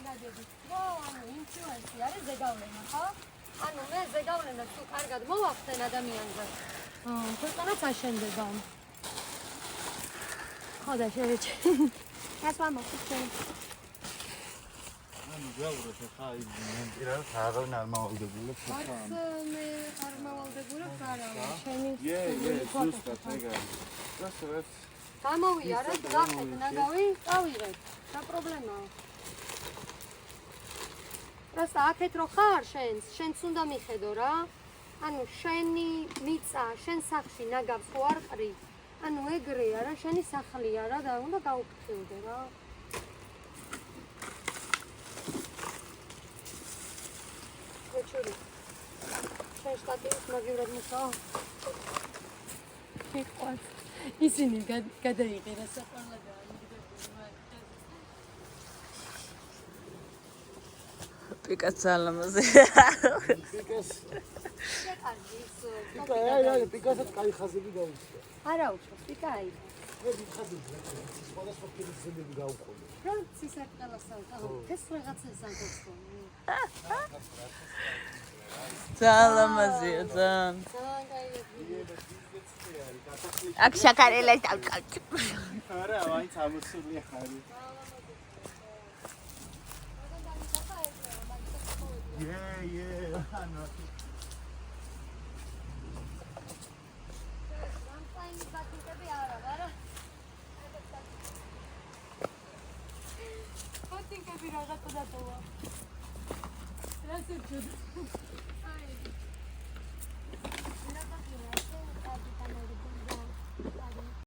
ნაგები. ანუ ინფლუენსი არის ზეგავლენა, ხო? ანუ მე ზეგავლენას თუ კარგად მოვახდენ ადამიანზე. ქვეყანაც აშენდება. ხო და შევეჭე. ეს ვამოხდენ. ანუ გავურო ხა ის მენტირა აღარ ნორმალდებულებს ხა. მე არ მავალდებულებ არა. შენი ზუსტად ეგაა. გასწრებს. გამოვიარეთ, გახეთ ნაგავი, წავიღეთ. რა პრობლემაა? Просто აქეთ რო ხარ შენს უნდა მიხედო რა. ანუ შენი მიწა, შენ სახში ნაგავს ხო არ ყრი? ანუ ეგრეა რა, შენი სახლია რა და უნდა გაუფრთხილდე რა. ეჩური. შენ შტატივის მაგივრად მუშაობ? მიყვარს. ისინი გადაიღერა საყვალა და Picas salamase. Picas. პიკა აი, პიკასაც კაი ხაზები გაუჩნდა. არა უშვებს, პიკა აი. მე ხაზები სხვადასხვა ფერის ზემები გავუყოლე. რა ცისარტყელასავთ, აუ, ეს რაღაცას ანკოცქონი. Salamase, zan. Ak shakarelas davqavdi. არა, მაინც ამოსული ხარი. ანუ Potinka pirogata da toa. Razumču.